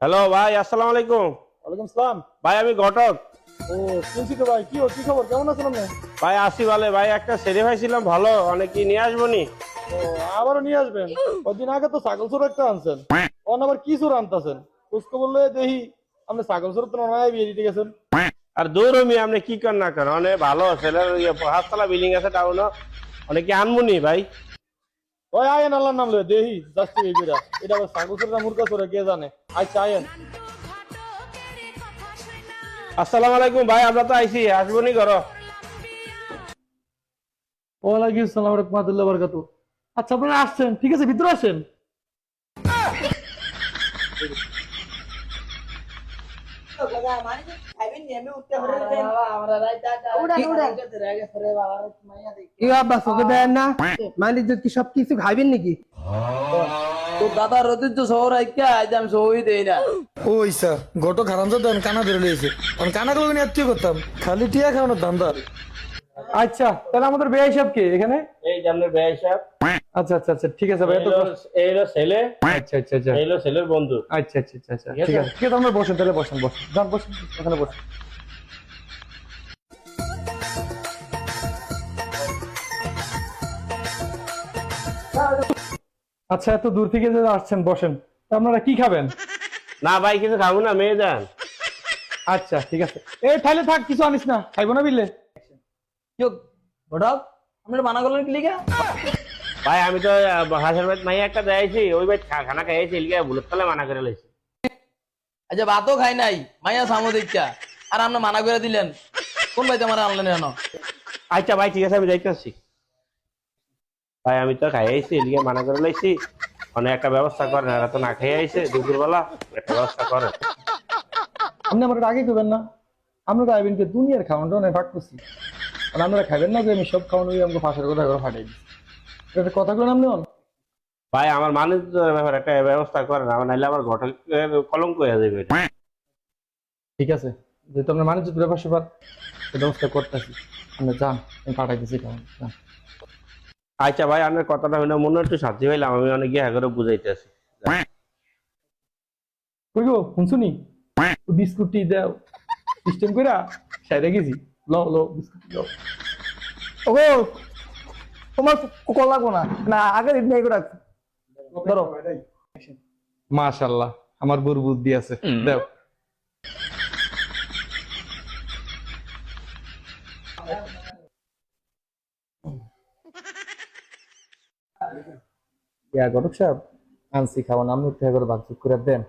Hello ভাই, আসসালামু আলাইকুম। ওয়ালাইকুম সালাম। ভাই আমি ঘটক। ও শুনছি তো ভাই, কি খবর, কেমন আছেন আপনি? ভাই আসি ভালো ভাই, একটা ছেলে ভাই ছিলাম ভালো, অনেক কি নিয়ে আসবো নি? ও আবারও নিয়ে আসবেন? কদিন আগে তো ছাগল চোর একটা আনছেন, অন আবার কি চোর আনতেছেন? কুচকে বললে দেখি আপনি ছাগল চোর তো নয় বিয়ে দিতে গেছেন। আর দৌড়মি আপনি কি করেন না করেন, অনেক ভালো ছেলের হাততলা বিল্ডিং আছে টাউন, অনেক কি আনবনি ভাই? ওই আয়েন আল্লাহর নাম লয়ে দেখি যাচ্ছি এই বিরা, এটা আবার ছাগল চোর না মুরগা চোরে কে জানে। আচ্ছা আয়েন। আসসালামু আলাইকুম ভাই, আমরা তো আইছি, আসবো নি ঘর? ওয়ালাইকুম আসসালাম রাহমাতুল্লাহি ওয়া বারাকাতুহু। আচ্ছা আপনারা আসছেন, ঠিক আছে ভিতরে আসেন। কি আব্বা চোখে দেন না? মালিক কি সবকিছু খাইবেন নাকি? তো দাদার ঐতিহ্য শহর আইকা আজ আমি সহই দেই না। ওই স্যার গত খারাপ তো দেন কানা ধরে লিয়েছে, কানা গুলো নিয়ে কি করতাম, খালি টিয়া খাওয়ানোর ধান্দা। আচ্ছা তাহলে আমাদের বেয়া হিসাব কে এখানে? এই যে আপনার ভাই সাহেব। আচ্ছা আচ্ছা আচ্ছা ঠিক আছে ভাই, এত এইলো ছেলে, আচ্ছা আচ্ছা আচ্ছা এইলো ছেলের বন্ধু। আচ্ছা আচ্ছা আচ্ছা আচ্ছা ঠিক আছে ঠিক আছে, আমরা বসেন তাহলে, বসেন বসেন, যান বসেন ওখানে বসেন। আচ্ছা এত দূর থেকে যে আসছেন, বসেন। তা আপনারা কি খাবেন? না ভাই কিছু খাবো না, মেয়ে যান। আচ্ছা ঠিক আছে, এই তাহলে থাক, কিছু আনিস না, খাইবো না বিললে। ঘটক আপনারা মানা করলেন কি লিগা? ভাই আমি তো হাঁসের ভাই মাইয়া একটা দেয়াইছি, ওই ভাই খানা খাইছি, লিগে বুলেট তলে মানা করে লাইছি। আচ্ছা ভাতও খাই নাই মাইয়া সামো দেখা, আর আপনি মানা করে দিলেন, কোন ভাই তোমার আনলেন কেন? আচ্ছা ভাই ঠিক আছে, আমি যাইতেছি। ভাই আমি তো খাই আইছি, লিগে মানা করে লাইছি, অনেক একটা ব্যবস্থা করেন, এরা তো না খেয়ে আইছে দুপুরবেলা, একটা ব্যবস্থা করেন। আপনি আমার আগে খাবেন না? আমরা খাইবেন কি দুনিয়ার খাওয়ানটা অনেক ভাগ করছি, আর আপনারা খাবেন না যে আমি সব খাওয়ানো আমাকে ফাঁসের কথা করে ফাটাই দিচ্ছি, এটা কথা বলেন আপনি। ভাই আমার মানুষের ব্যাপারে একটা ব্যবস্থা করেন, আমার নাইলে আমার ঘটকের কলঙ্ক হয়ে যাবে এটা। ঠিক আছে, যেহেতু আপনার মানুষ ব্যাপার স্যাপার ব্যবস্থা করতেছি, আপনি যান, আমি পাঠাই দিচ্ছি খাওয়ান, যান। আচ্ছা ভাই আপনার কথাটা হইলে মনে একটু শান্তি পাইলাম, আমি অনেক গিয়ে করে বুঝাইতেছি। কই গো শুনছুনি, বিস্কুটটি দাও সিস্টেম কইরা সাইডে গেছি, লও লও বিস্কুট লও। ওগো তোমার কল লাগবো না, না আগে নিয়ে করে রাখছি। ধরো। মাশাআল্লাহ, আমার বউর বুদ্ধি আছে, দাও। ইয়া গরক সাহেব, আনছি খাওয়ান, আপনি একটু করে ভাগযোগ করে দেন।